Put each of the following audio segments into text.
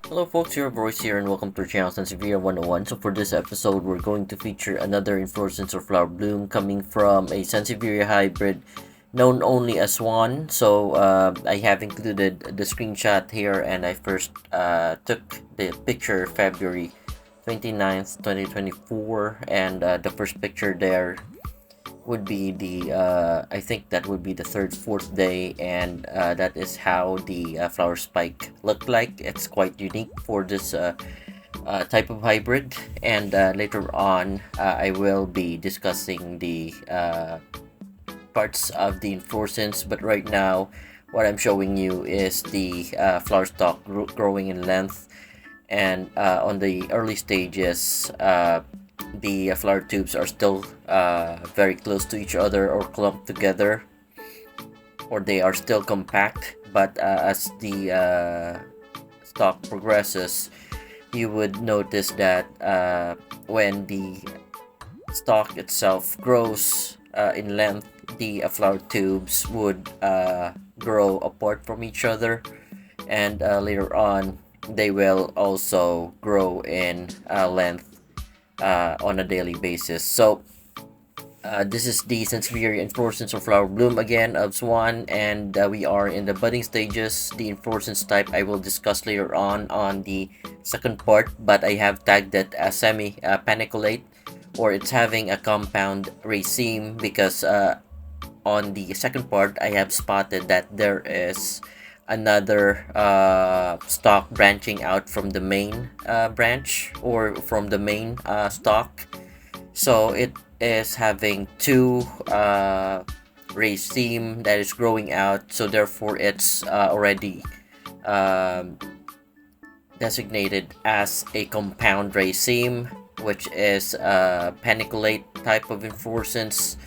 Hello folks, your voice here and welcome to our channel Sansevieria 101. So for this episode, we're going to feature another inflorescence or flower bloom coming from a Sansevieria hybrid known only as Swan. So I have included the screenshot here, and I first took the picture February 29th, 2024, and the first picture there would be the I think that would be the third, fourth day, and that is how the flower spike looked like. It's quite unique for this type of hybrid, and later on I will be discussing the parts of the inflorescence. But right now, what I'm showing you is the flower stalk growing in length, and on the early stages, the flower tubes are still very close to each other or clumped together, or they are still compact. But as the stalk progresses, you would notice that when the stalk itself grows in length, the flower tubes would grow apart from each other, and later on they will also grow in length on a daily basis. So this is the Sansevieria inflorescence or flower bloom again of Swan, and we are in the budding stages. The inflorescence type I will discuss later on the second part, but I have tagged it as semi-paniculate, or it's having a compound raceme, because on the second part I have spotted that there is another stalk branching out from the main branch, or from the main stalk. So it is having two raceme that is growing out, so therefore it's already um, designated as a compound raceme, which is a paniculate type of inflorescence.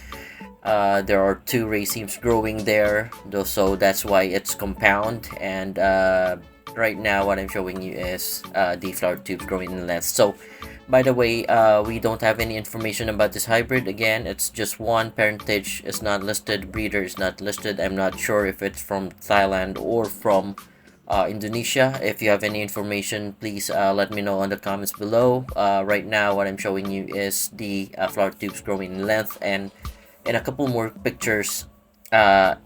There are two racemes growing there, though, so that's why it's compound. And right now, what I'm showing you is the flower tubes growing in length. So, by the way, we don't have any information about this hybrid. Again, it's just one. Parentage is not listed. Breeder is not listed. I'm not sure if it's from Thailand or from Indonesia. If you have any information, please let me know on the comments below. Right now, what I'm showing you is the flower tubes growing in length, and in a couple more pictures, uh,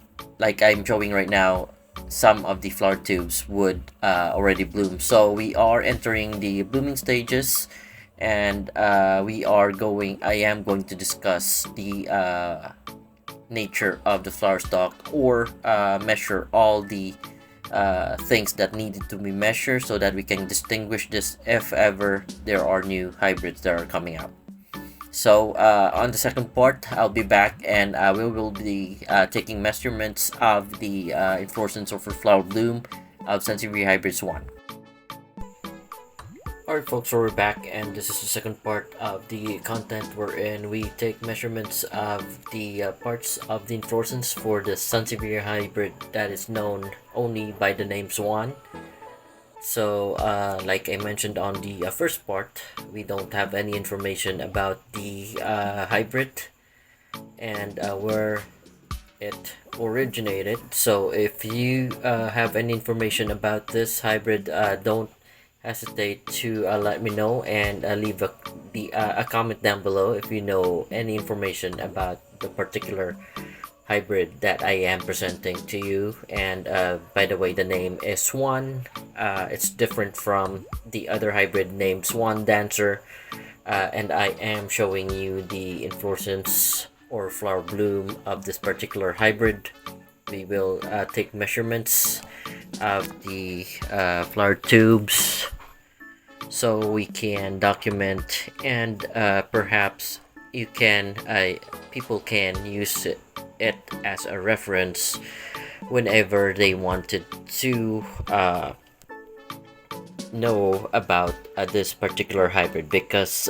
like I'm showing right now, some of the flower tubes would already bloom. So we are entering the blooming stages, and I am going to discuss the nature of the flower stalk, or measure all the things that needed to be measured, so that we can distinguish this if ever there are new hybrids that are coming out. So on the second part, I'll be back, and we will be taking measurements of the inflorescence or flower bloom of Sansevieria Hybrid Swan. Alright folks, so we're back, and this is the second part of the content wherein we take measurements of the parts of the inflorescence for the Sansevieria hybrid that is known only by the name Swan. So like I mentioned on the first part, we don't have any information about the hybrid, and where it originated. So if you have any information about this hybrid, don't hesitate to let me know, and leave a comment down below if you know any information about the particular hybrid that I am presenting to you. And by the way, the name is Swan. It's different from the other hybrid named Swan Dancer, and I am showing you the inflorescence or flower bloom of this particular hybrid. We will take measurements of the flower tubes, so we can document, and perhaps people can use it as a reference whenever they wanted to know about this particular hybrid, because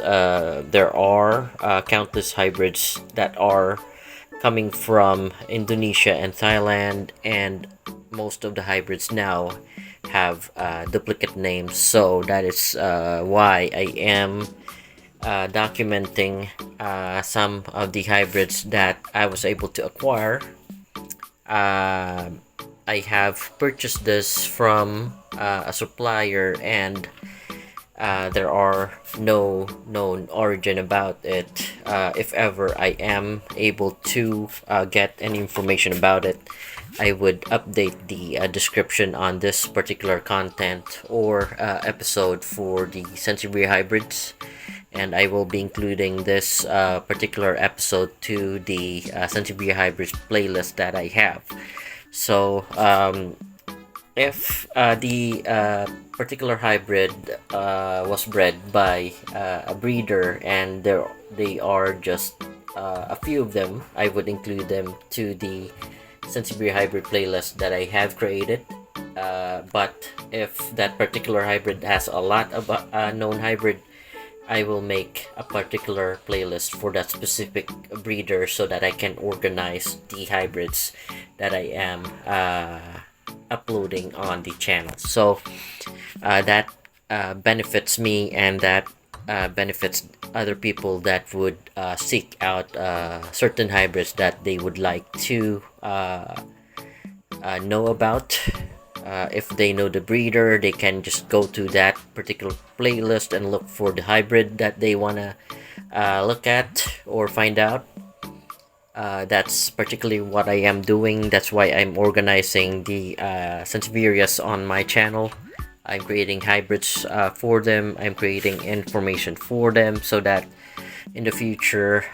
there are countless hybrids that are coming from Indonesia and Thailand, and most of the hybrids now have duplicate names. So that is why I am documenting some of the hybrids that I was able to acquire, uh, I have purchased this from a supplier, and there are no known origin about it. If ever I am able to get any information about it, I would update the description on this particular content or episode for the Sansevieria hybrids, and I will be including this particular episode to the Sansevieria hybrids playlist that I have. So if the particular hybrid was bred by a breeder, and they are just a few of them, I would include them to the Sansevieria hybrid playlist that I have created. But if that particular hybrid has a lot of known hybrid, I will make a particular playlist for that specific breeder so that I can organize the hybrids that I am uploading on the channel. So that benefits me, and that benefits other people that would seek out certain hybrids that they would like to know about. If they know the breeder, they can just go to that particular playlist and look for the hybrid that they want to look at or find out. That's particularly what I am doing. That's why I'm organizing the Sansevierias on my channel. I'm creating hybrids for them. I'm creating information for them so that in the future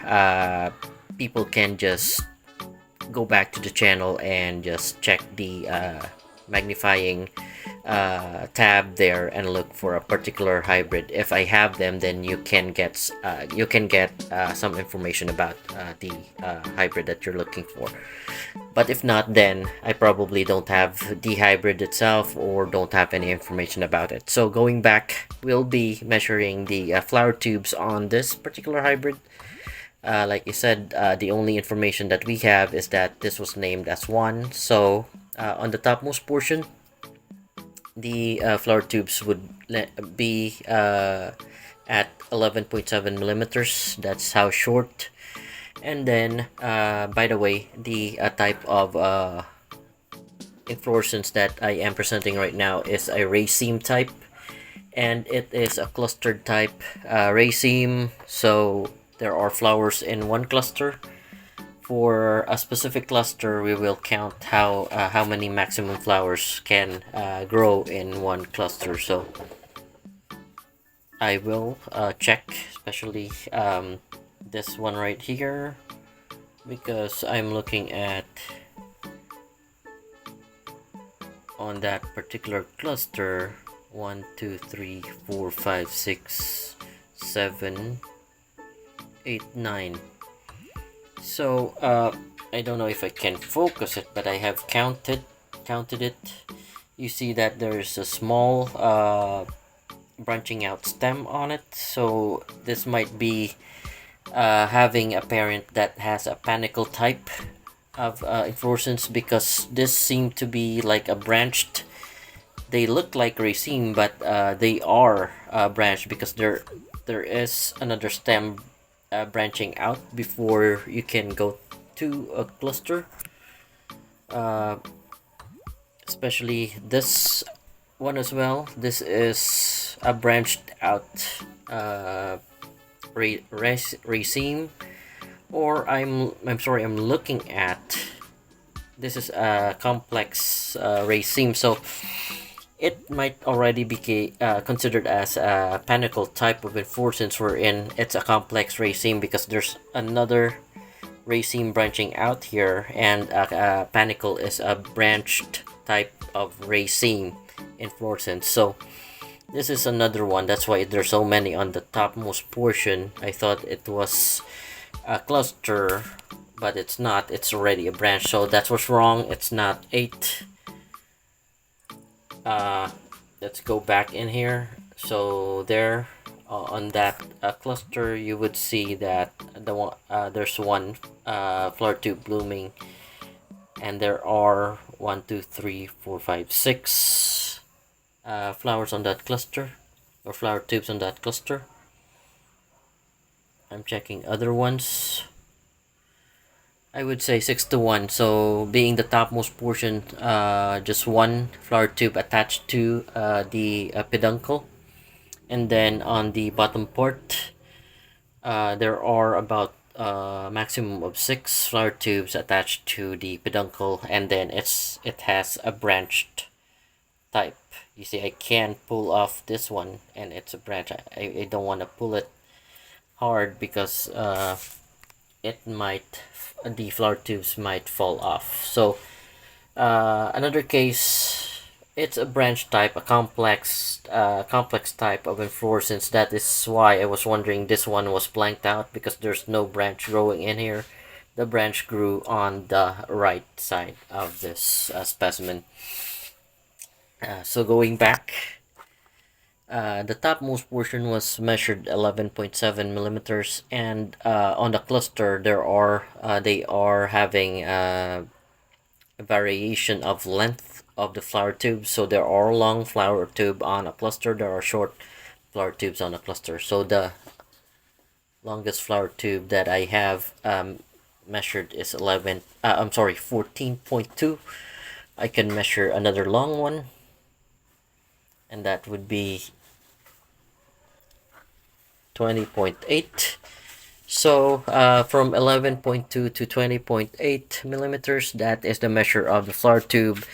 people can just go back to the channel and just check the magnifying tab there and look for a particular hybrid. If I have them, then you can get some information about the hybrid that you're looking for. But if not, then I probably don't have the hybrid itself or don't have any information about it. So going back, we'll be measuring the flower tubes on this particular hybrid. Like you said, the only information that we have is that this was named as Swan. So on the topmost portion, the flower tubes would be at 11.7 millimeters. That's how short. And then, by the way, the type of inflorescence that I am presenting right now is a raceme type, and it is a clustered type raceme. So there are flowers in one cluster. For a specific cluster, we will count how many maximum flowers can grow in one cluster. So I will check, especially this one right here, because I'm looking at on that particular cluster 1 2 3 4 5 6 7 8 9. So I don't know if I can focus it, but I have counted it. You see that there's a small branching out stem on it, so this might be having a parent that has a panicle type of inflorescence, because this seem to be like a branched. They look like raceme, but they are branched because there is another stem branching out before you can go to a cluster. Especially this one as well. This is a branched out raceme, or I'm sorry, I'm looking at this is a complex raceme, so it might already be considered as a panicle type of inflorescence, wherein it's a complex raceme because there's another raceme branching out here, and a panicle is a branched type of raceme inflorescence. So this is another one. That's why there's so many on the topmost portion. I thought it was a cluster, but it's not. It's already a branch. So that's what's wrong. It's not 8. Let's go back in here. So there on that cluster, you would see that there's one flower tube blooming, and there are 1 2 3 4 5 6 flowers on that cluster, or flower tubes on that cluster. I'm checking other ones. I would say 6 to 1. So being the topmost portion, just one flower tube attached to the peduncle, and then on the bottom part, there are about maximum of 6 flower tubes attached to the peduncle, and then it has a branched type. You see, I can pull off this one, and it's a branch. I don't want to pull it hard because it might the flower tubes might fall off. So another case, it's a branch type, a complex type of inflorescence. That is why I was wondering this one was blanked out because there's no branch growing in here. The branch grew on the right side of this specimen. So going back, the topmost portion was measured 11.7 millimeters, and on the cluster they are having a variation of length of the flower tube. So there are long flower tube on a cluster, there are short flower tubes on a cluster. So the longest flower tube that I have measured is 14.2. I can measure another long one, and that would be 20.8. So from 11.2 to 20.8 millimeters, that is the measure of the flower tube.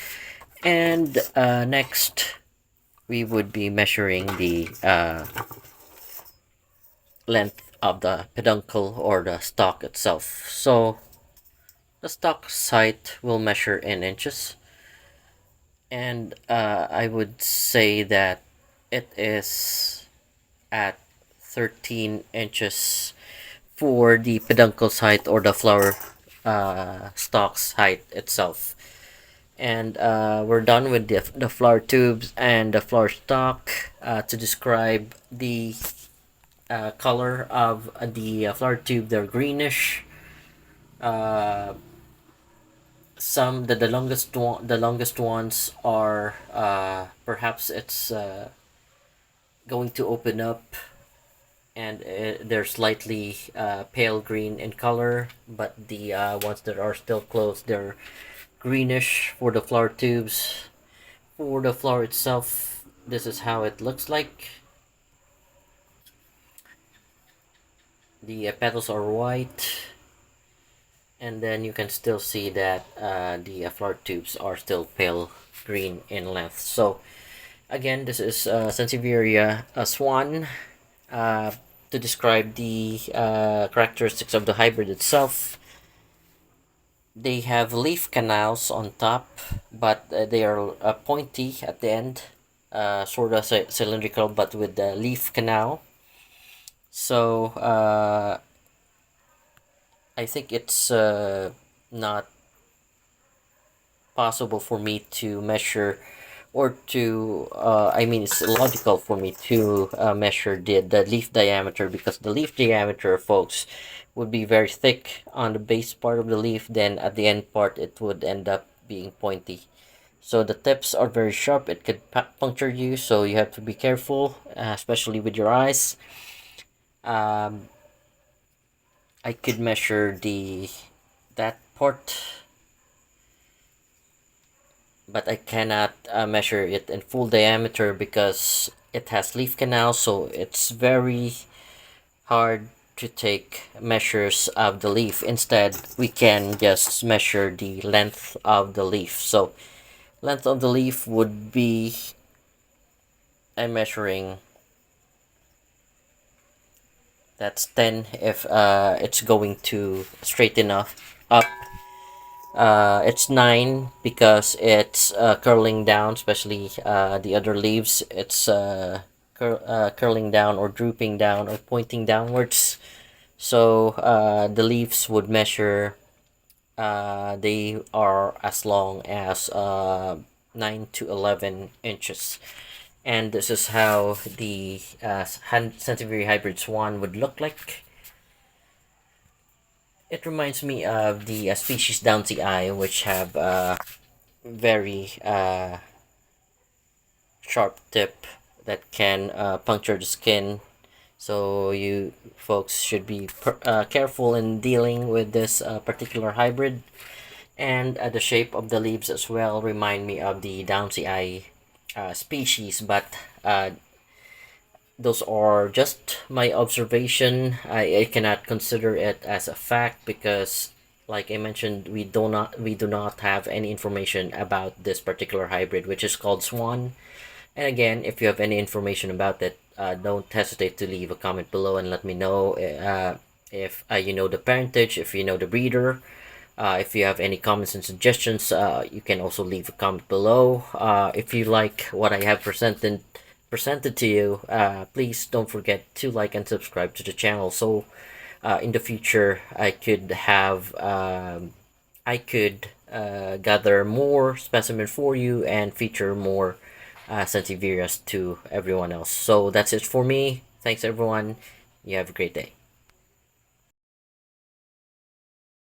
And next, we would be measuring the length of the peduncle or the stalk itself. So the stalk height will measure in inches, and I would say that it is at 13 inches for the peduncle's height or the flower stalk's height itself. And we're done with the flower tubes and the flower stalk. To describe the color of the flower tube, they're greenish. Uh, the longest ones are perhaps it's going to open up, and they're slightly pale green in color, but the ones that are still closed, they're greenish for the flower tubes. For the flower itself, this is how it looks like. The petals are white, and then you can still see that the flower tubes are still pale green in length. So again, this is Sansevieria Swan. Uh, to describe the characteristics of the hybrid itself, they have leaf canals on top, but they are pointy at the end, sort of cylindrical, but with the leaf canal. So I think it's not possible for me to measure or to I mean it's illogical for me to measure the leaf diameter, because the leaf diameter, folks, would be very thick on the base part of the leaf, then at the end part it would end up being pointy. So the tips are very sharp, it could puncture you, so you have to be careful, especially with your eyes. um, I could measure the that part, but I cannot measure it in full diameter because it has leaf canals, so it's very hard to take measures of the leaf. Instead, we can just measure the length of the leaf. So length of the leaf would be, I'm measuring, that's 10 if it's going to straighten up. It's 9 because it's curling down, especially the other leaves. It's curling down or drooping down or pointing downwards. So the leaves would measure, they are as long as 9 to 11 inches. And this is how the Sansevieria hybrid swan would look like. It reminds me of the species Downsy eye, which have very sharp tip that can puncture the skin So you folks should be careful in dealing with this particular hybrid. And the shape of the leaves as well remind me of the Downsy eye species, but those are just my observation. I cannot consider it as a fact because, like I mentioned, we do not have any information about this particular hybrid, which is called Swan. And again, if you have any information about it, don't hesitate to leave a comment below and let me know if you know the parentage, if you know the breeder. If you have any comments and suggestions, you can also leave a comment below. If you like what I have presented to you, please don't forget to like and subscribe to the channel. So in the future, I could gather more specimen for you and feature more Sansevierias to everyone else. So that's it for me. Thanks everyone. You have a great day.